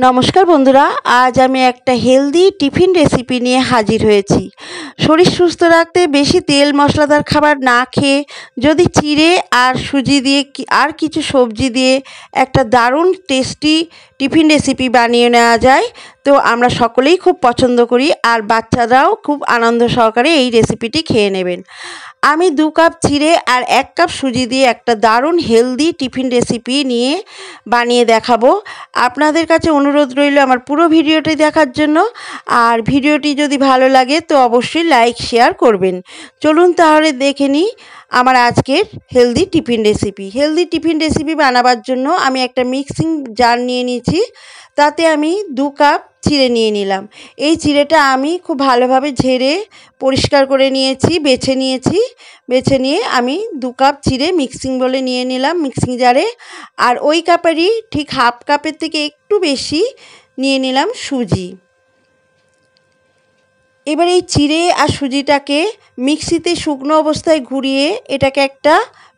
নমস্কার বন্ধুরা, আজ আমি একটা হেলদি টিফিন রেসিপি নিয়ে হাজির হয়েছি। শরীর সুস্থ রাখতে বেশি তেল মশলাদার খাবার না খেয়ে যদি চিড়ে আর সুজি দিয়ে আর কিছু সবজি দিয়ে একটা দারুণ টেস্টি টিফিন রেসিপি বানিয়ে নেওয়া যায়, তো আমরা সকলেই খুব পছন্দ করি আর বাচ্চারাও খুব আনন্দ সহকারে এই রেসিপিটি খেয়ে নেবেন। আমি 2 কাপ চিড়ে আর 1 কাপ সুজি দিয়ে একটা দারুণ হেলদি টিফিন রেসিপি নিয়ে বানিয়ে দেখাবো। আপনাদের কাছে অনুরোধ রইল আমার পুরো ভিডিওটি দেখার জন্য, আর ভিডিওটি যদি ভালো লাগে তো অবশ্যই লাইক শেয়ার করবেন। চলুন তাহলে দেখে নিই আমার আজকের হেলদি টিফিন রেসিপি বানাবার জন্য আমি একটা মিক্সিং জার নিয়ে নিয়েছি। তাতে আমি 2 কাপ চিড়ে নিয়ে নিলাম। এই চিড়েটা আমি খুব ভালোভাবে ঝেড়ে পরিষ্কার করে নিয়েছি, বেছে নিয়ে আমি 2 কাপ চিড়ে মিক্সিং বলে নিয়ে নিলাম মিক্সিং জারে। আর ওই কাপেরই ঠিক হাফ কাপের থেকে একটু বেশি নিয়ে নিলাম সুজি। এবার এই চিড়ে আর সুজিটাকে মিক্সিতে শুকনো অবস্থায় ঘুরিয়ে এটাকে একটা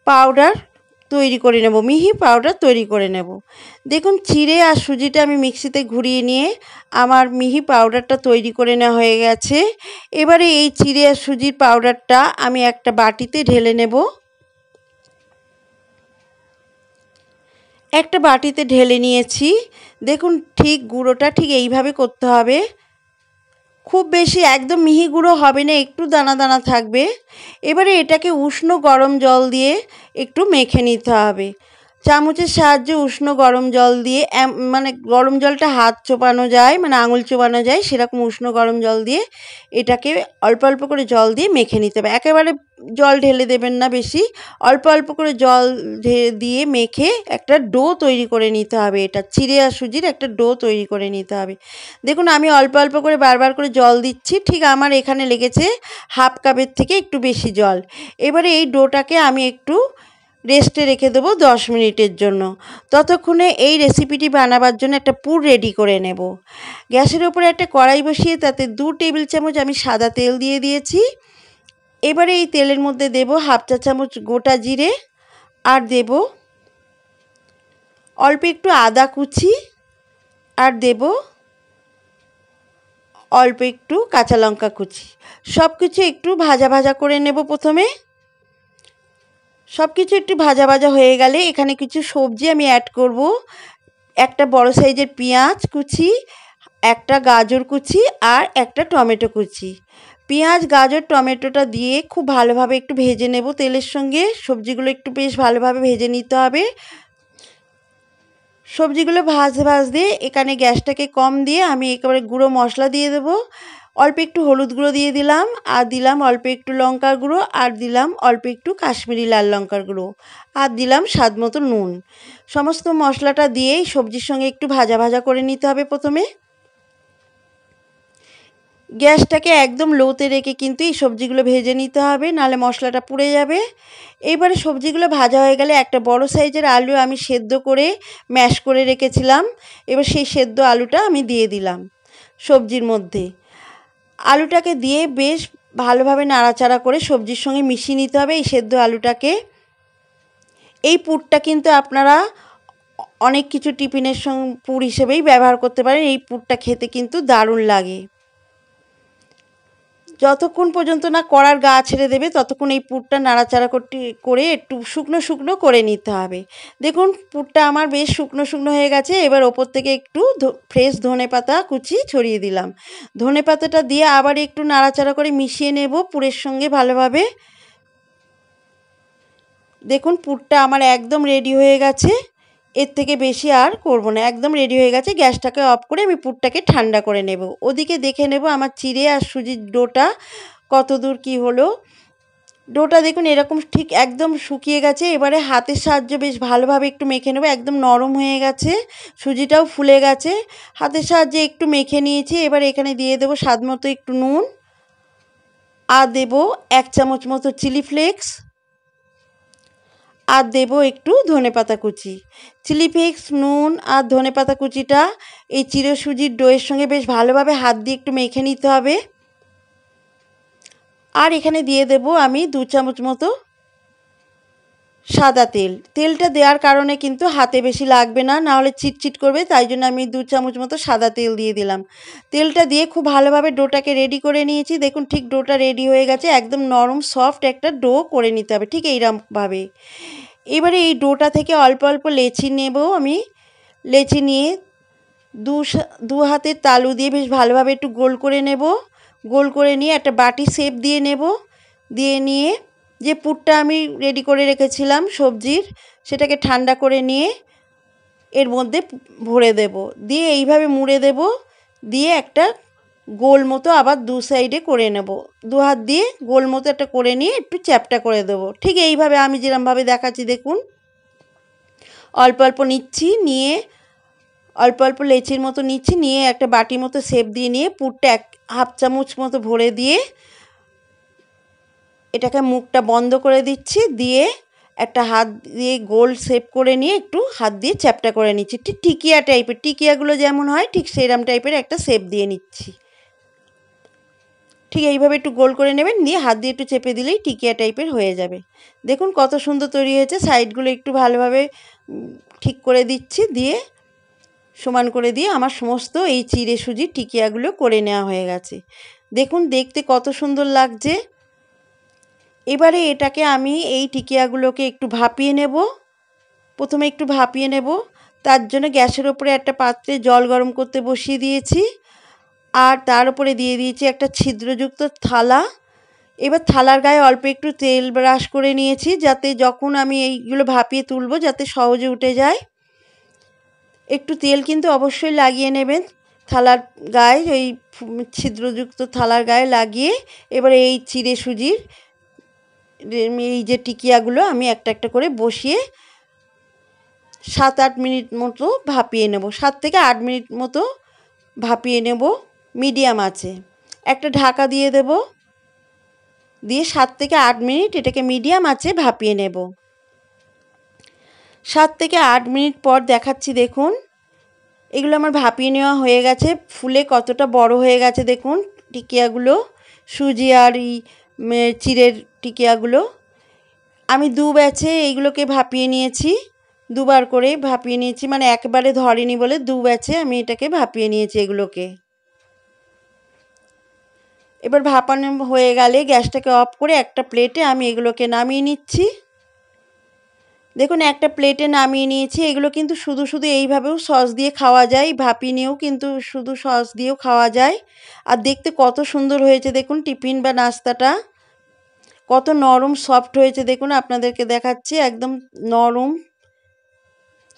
পাউডার তৈরি করে নেব, মিহি পাউডার তৈরি করে নেব। দেখুন চিড়ে আর সুজিটা আমি মিক্সিতে ঘুরিয়ে নিয়ে আমার মিহি পাউডারটা তৈরি করে নেওয়া হয়ে গেছে। এবারে এই চিড়ে আর সুজির পাউডারটা আমি একটা বাটিতে ঢেলে নেব। একটা বাটিতে ঢেলে নিয়েছি। দেখুন ঠিক গুঁড়োটা ঠিক এইভাবে করতে হবে, খুব বেশি একদম মিহি গুঁড়ো হবে না, একটু দানা দানা থাকবে। এবারে এটাকে উষ্ণ গরম জল দিয়ে একটু মেখে নিতে হবে। চামচের সাহায্যে উষ্ণ গরম জল দিয়ে মানে গরম জলটা হাত চোপানো যায়, মানে আঙুল চোপানো যায় সেরকম উষ্ণ গরম জল দিয়ে এটাকে অল্প অল্প করে জল দিয়ে মেখে নিতে হবে। একেবারে জল ঢেলে দেবেন না বেশি, অল্প অল্প করে জল দিয়ে মেখে একটা ডো তৈরি করে নিতে হবে। এটা চিড়ে আর সুজির একটা ডো তৈরি করে নিতে হবে। দেখুন আমি অল্প অল্প করে বারবার করে জল দিচ্ছি, ঠিক আমার এখানে লেগেছে হাফ কাপের থেকে একটু বেশি জল। এবারে এই ডোটাকে আমি একটু রেস্টে রেখে দেবো 10 মিনিটের জন্য। ততক্ষণে এই রেসিপিটি বানাবার জন্য একটা পুর রেডি করে নেব। গ্যাসের ওপরে একটা কড়াই বসিয়ে তাতে 2 টেবিল চামচ আমি সাদা তেল দিয়ে দিয়েছি। এবারে এই তেলের মধ্যে দেব হাফ চা চামচ গোটা জিরে, আর দেব অল্প একটু আদা কুচি, আর দেব অল্প একটু কাঁচা লঙ্কা কুচি। সব কিছু একটু ভাজা ভাজা করে নেব। প্রথমে সব কিছু একটু ভাজা ভাজা হয়ে গেলে এখানে কিছু সবজি আমি অ্যাড করব। একটা বড় সাইজের পেঁয়াজ কুচি, একটা গাজর কুচি, আর একটা টমেটো কুচি। পেঁয়াজ গাজর টমেটোটা দিয়ে খুব ভালোভাবে একটু ভেজে নেব তেলের সঙ্গে। সবজিগুলো একটু বেশ ভালোভাবে ভেজে নিতে হবে। সবজিগুলো ভাজতে এখানে গ্যাসটাকে কম দিয়ে আমি একেবারে গুঁড়ো মশলা দিয়ে দেবো। অল্প একটু হলুদ গুঁড়ো দিয়ে দিলাম, আর দিলাম অল্প একটু লঙ্কার গুঁড়ো, আর দিলাম অল্প একটু কাশ্মীরি লাল লঙ্কার গুঁড়ো, আর দিলাম স্বাদ মতো নুন। সমস্ত মশলাটা দিয়েই সবজির সঙ্গে একটু ভাজা ভাজা করে নিতে হবে। প্রথমে গ্যাসটাকে একদম লোতে রেখে কিন্তু এই সবজিগুলো ভেজে নিতে হবে, নাহলে মশলাটা পুড়ে যাবে। এইবারে সবজিগুলো ভাজা হয়ে গেলে একটা বড় সাইজের আলু আমি সেদ্ধ করে ম্যাশ করে রেখেছিলাম। এবার সেই সেদ্ধ আলুটা আমি দিয়ে দিলাম সবজির মধ্যে। আলুটাকে দিয়ে বেশ ভালোভাবে নাড়াচাড়া করে সবজির সঙ্গে মিশিয়ে নিতে হবে এই সেদ্ধ আলুটাকে। এই পুরটা কিন্তু আপনারা অনেক কিছু টিফিনের সঙ্গে পুর হিসেবেই ব্যবহার করতে পারেন। এই পুরটা খেতে কিন্তু দারুণ লাগে। যতক্ষণ পর্যন্ত না কড়ার গা ছেড়ে দেবে ততক্ষণ এই পুরটা নাড়াচাড়া করে একটু শুকনো শুকনো করে নিতে হবে। দেখুন পুরটা আমার বেশ শুকনো শুকনো হয়ে গেছে। এবার ওপর থেকে একটু ফ্রেশ ধনেপাতা কুচি ছড়িয়ে দিলাম। ধনেপাতাটা দিয়ে আবার একটু নাড়াচাড়া করে মিশিয়ে নেব পুরের সঙ্গে ভালোভাবে। দেখুন পুরটা আমার একদম রেডি হয়ে গেছে, এর থেকে বেশি আর করব না, একদম রেডি হয়ে গেছে। গ্যাসটাকে অফ করে আমি পুরটাকে ঠান্ডা করে নেব। ওদিকে দেখে নেব আমার চিড়ে আর সুজির ডোটা কত দূর কী হলো। ডোটা দেখুন এরকম ঠিক একদম শুকিয়ে গেছে। এবারে হাতের সাহায্যে বেশ ভালোভাবে একটু মেখে নেব। একদম নরম হয়ে গেছে, সুজিটাও ফুলে গেছে। হাতের সাহায্যে একটু মেখে নিয়েছি। এবার এখানে দিয়ে দেবো স্বাদ মতো একটু নুন, আর দেব 1 চামচ মতো চিলি ফ্লেক্স, আর দেব একটু ধনেপাতা কুচি। চিলি ফ্লেক্স, নুন আর ধনেপাতা কুচিটা এই চিড়ে সুজির ডোয়ের সঙ্গে বেশ ভালোভাবে হাত দিয়ে একটু মেখে নিতে হবে। আর এখানে দিয়ে দেব আমি 2 চামচ মতো সাদা তেল। তেলটা দেওয়ার কারণে কিন্তু হাতে বেশি লাগবে না, নাহলে চিটচিট করবে, তাই জন্য আমি 2 চামচ মতো সাদা তেল দিয়ে দিলাম। তেলটা দিয়ে খুব ভালোভাবে ডোটাকে রেডি করে নিয়েছি। দেখুন ঠিক ডোটা রেডি হয়ে গেছে, একদম নরম সফট একটা ডো করে নিতে হবে ঠিক এইরকমভাবে। এবারে এই ডোটা থেকে অল্প অল্প লেচি নেব আমি। লেচি নিয়ে দু হাতের তালু দিয়ে বেশ ভালোভাবে একটু গোল করে নেব। গোল করে নিয়ে একটা বাটি শেপ দিয়ে নেব। দিয়ে নিয়ে যে পুরটা আমি রেডি করে রেখেছিলাম সবজির, সেটাকে ঠান্ডা করে নিয়ে এর মধ্যে ভরে দেব। দিয়ে এইভাবে মুড়ে দেব। দিয়ে একটা গোল মতো আবার 2 সাইডে করে নেব। 2 হাত দিয়ে গোল মতো একটা করে নিয়ে একটু চ্যাপ্টা করে দেব। ঠিক এইভাবে আমি যেরকমভাবে দেখাচ্ছি দেখুন, অল্প অল্প নিচ্ছি, নিয়ে অল্প অল্প লেচির মতো নিচ্ছি, নিয়ে একটা বাটি মতো শেপ দিয়ে নিয়ে পুরটা 1/2 চামচ মতো ভরে দিয়ে এটাকে মুখটা বন্ধ করে দিচ্ছি। দিয়ে একটা হাত দিয়ে গোল শেপ করে নিয়ে একটু হাত দিয়ে চ্যাপ্টা করে নিচ্ছি। ঠিক টিকিয়া টাইপের, টিকিয়াগুলো যেমন হয় ঠিক সেরকম টাইপের একটা শেপ দিয়ে নিচ্ছি। ঠিক এইভাবে একটু গোল করে নেবেন, নিয়ে হাত দিয়ে একটু চেপে দিলেই টিকিয়া টাইপের হয়ে যাবে। দেখুন কত সুন্দর তৈরি হয়েছে। সাইডগুলো একটু ভালোভাবে ঠিক করে দিচ্ছি, দিয়ে সমান করে দিয়ে আমার সমস্ত এই চিড়ে সুজির টিকিয়াগুলো করে নেওয়া হয়ে গেছে। দেখুন দেখতে কত সুন্দর লাগছে। এবারে এটাকে আমি এই টিকিয়াগুলোকে একটু ভাপিয়ে নেব। প্রথমে একটু ভাপিয়ে নেব, তার জন্য গ্যাসের ওপরে একটা পাত্রে জল গরম করতে বসিয়ে দিয়েছি, আর তার উপরে দিয়ে দিয়েছি একটা ছিদ্রযুক্ত থালা। এবার থালার গায়ে অল্প একটু তেল ব্রাশ করে নিয়েছি, যাতে যখন আমি এইগুলো ভাপিয়ে তুলবো যাতে সহজে উঠে যায়। একটু তেল কিন্তু অবশ্যই লাগিয়ে নেবেন থালার গায়ে, ওই ছিদ্রযুক্ত থালার গায়ে লাগিয়ে এবারে এই চিড়ে সুজির এই যে টিকিয়াগুলো আমি একটা একটা করে বসিয়ে 7-8 মিনিট মতো ভাপিয়ে নেব। 7 থেকে 8 মিনিট মতো ভাপিয়ে নেব মিডিয়াম আঁচে। একটা ঢাকা দিয়ে দেব, দিয়ে 7 থেকে 8 মিনিট এটাকে মিডিয়াম আঁচে ভাপিয়ে নেব। 7 থেকে 8 মিনিট পর দেখাচ্ছি, দেখুন এগুলো আমার ভাপিয়ে নেওয়া হয়ে গেছে। ফুলে কতটা বড় হয়ে গেছে দেখুন টিকিয়াগুলো, সুজি আর এই চিড়ের টিকিয়াগুলো। আমি 2 ব্যাচে এইগুলোকে ভাপিয়ে নিয়েছি, 2 বার করে ভাপিয়ে নিয়েছি, মানে একবারে ধরেনি বলে 2 ব্যাচে আমি এটাকে ভাপিয়ে নিয়েছি এগুলোকে। এবার ভাপানো হয়ে গেলে গ্যাসটাকে অফ করে একটা প্লেটে আমি এগুলোকে নামিয়ে নিচ্ছি। দেখুন একটা প্লেটে নামিয়ে নিয়েছি। এগুলো কিন্তু শুধু শুধু এইভাবেও সস দিয়ে খাওয়া যায়, ভাপিয়ে নিয়েও কিন্তু শুধু সস দিয়েও খাওয়া যায়। আর দেখতে কত সুন্দর হয়েছে দেখুন টিফিন বা নাস্তাটা, কত নরম সফট হয়েছে দেখুন, আপনাদেরকে দেখাচ্ছি একদম নরম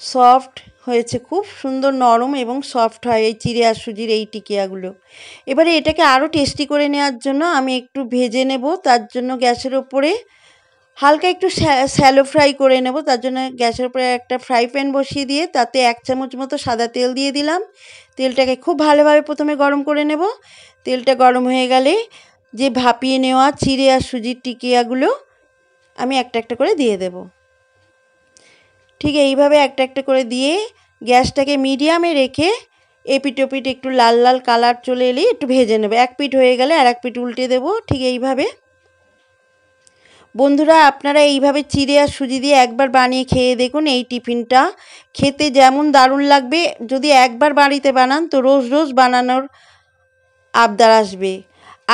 সফট হয়েছে, খুব সুন্দর নরম এবং সফট হয় এই চিড়ে আর সুজির এই টিকিয়াগুলো। এবারে এটাকে আরও টেস্টি করে নেওয়ার জন্য আমি একটু ভেজে নেব, তার জন্য গ্যাসের ওপরে হালকা একটু শ্যালো ফ্রাই করে নেব। তার জন্য গ্যাসের উপরে একটা ফ্রাই প্যান বসিয়ে দিয়ে তাতে 1 চামচ মতো সাদা তেল দিয়ে দিলাম। তেলটাকে খুব ভালোভাবে প্রথমে গরম করে নেব। তেলটা গরম হয়ে গেলে যে ভাপিয়ে নেওয়া চিড়ে আর সুজির টিকিয়াগুলো আমি একটা একটা করে দিয়ে দেব। ঠিক এইভাবে একটা একটা করে দিয়ে গ্যাসটাকে মিডিয়ামে রেখে এপিট ওপিট একটু লাল লাল কালার চলে এলেই একটু ভেজে নেব। এক পিঠ হয়ে গেলে আর এক পিঠ উল্টে দেব। ঠিক এইভাবে বন্ধুরা আপনারা এইভাবে চিড়ে আর সুজি দিয়ে একবার বানিয়ে খেয়ে দেখুন। এই টিফিনটা খেতে যেমন দারুণ লাগবে, যদি একবার বাড়িতে বানান তো রোজ রোজ বানানোর আবদার আসবে।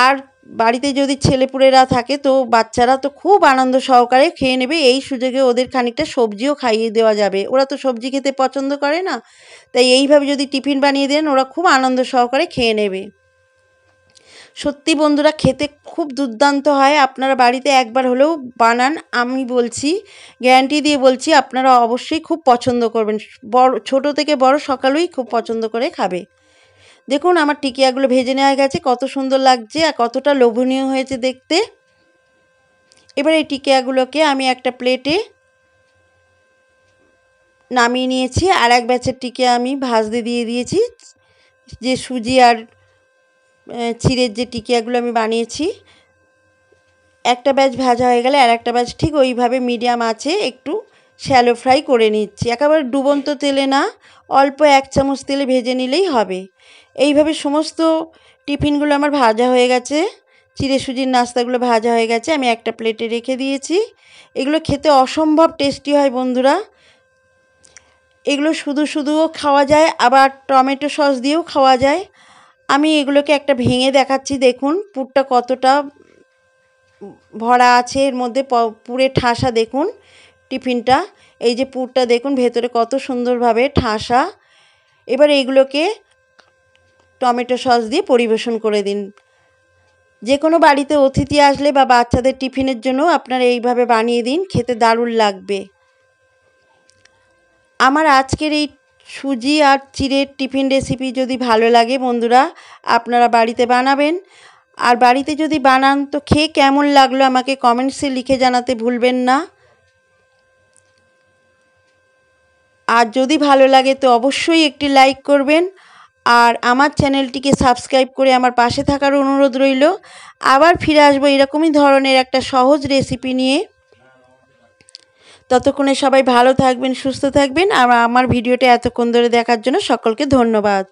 আর বাড়িতে যদি ছেলেপুলেরা থাকে তো বাচ্চারা তো খুব আনন্দ সহকারে খেয়ে নেবে। এই সুযোগে ওদের খানিকটা সবজিও খাইয়ে দেওয়া যাবে, ওরা তো সবজি খেতে পছন্দ করে না, তাই এইভাবে যদি টিফিন বানিয়ে দেন ওরা খুব আনন্দ সহকারে খেয়ে নেবে। সত্যি বন্ধুরা খেতে খুব দুর্দান্ত হয়, আপনারা বাড়িতে একবার হলেও বানান, আমি বলছি গ্যারান্টি দিয়ে বলছি আপনারা অবশ্যই খুব পছন্দ করবেন। বড় ছোট থেকে বড় সকালেই খুব পছন্দ করে খাবে। দেখুন আমার টিকিয়াগুলো ভেজে নেওয়া গেছে, কত সুন্দর লাগছে আর কতটা লোভনীয় হয়েছে দেখতে। এবার এই টিকিয়াগুলোকে আমি একটা প্লেটে নামিয়ে নিয়েছি। আর এক ব্যাচের টিকিয়া আমি ভাজতে দিয়ে দিয়েছি, যে সুজি আর চিড়ের যে টিকিয়াগুলো আমি বানিয়েছি। একটা ব্যাচ ভাজা হয়ে গেলে আর একটা ব্যাচ ঠিক ওইভাবে মিডিয়াম আছে একটু শ্যালো ফ্রাই করে নিচ্ছি। একেবারে ডুবন্ত তেলে না, অল্প 1 চামচ তেলে ভেজে নিলেই হবে। এইভাবে সমস্ত টিফিনগুলো আমার ভাজা হয়ে গেছে চিড়ে সুজির নাস্তাগুলো ভাজা হয়ে গেছে, আমি একটা প্লেটে রেখে দিয়েছি। এগুলো খেতে অসম্ভব টেস্টি হয় বন্ধুরা। এগুলো শুধু শুধুও খাওয়া যায়, আবার টমেটো সস দিয়েও খাওয়া যায়। আমি এগুলোকে একটা ভেঙে দেখাচ্ছি, দেখুন পুরটা কতটা ভরা আছে, এর মধ্যে পুরে ঠাসা। দেখুন টিফিনটা, এই যে পুরটা দেখুন ভেতরে কত সুন্দরভাবে ঠাসা। এবার এইগুলোকে টমেটো সস দিয়ে পরিবেশন করে দিন। যে কোনো বাড়িতে অতিথি আসলে বা বাচ্চাদের টিফিনের জন্য আপনারা এইভাবে বানিয়ে দিন, খেতে দারুণ লাগবে। আমার আজকের এই সুজি আর চিড়ের টিফিন রেসিপি যদি ভালো লাগে বন্ধুরা, আপনারা বাড়িতে বানাবেন। আর বাড়িতে যদি বানান তো খেয়ে কেমন লাগলো আমাকে কমেন্টসে লিখে জানাতে ভুলবেন না। আর যদি ভালো লাগে তো অবশ্যই একটি লাইক করবেন, আর আমার চ্যানেলটিকে সাবস্ক্রাইব করে আমার পাশে থাকার অনুরোধ রইল। আবার ফিরে আসবো এরকমই ধরনের একটা সহজ রেসিপি নিয়ে। ততক্ষণে সবাই ভালো থাকবেন, সুস্থ থাকবেন। আর আমার ভিডিওটা এতক্ষণ ধরে দেখার জন্য সকলকে ধন্যবাদ।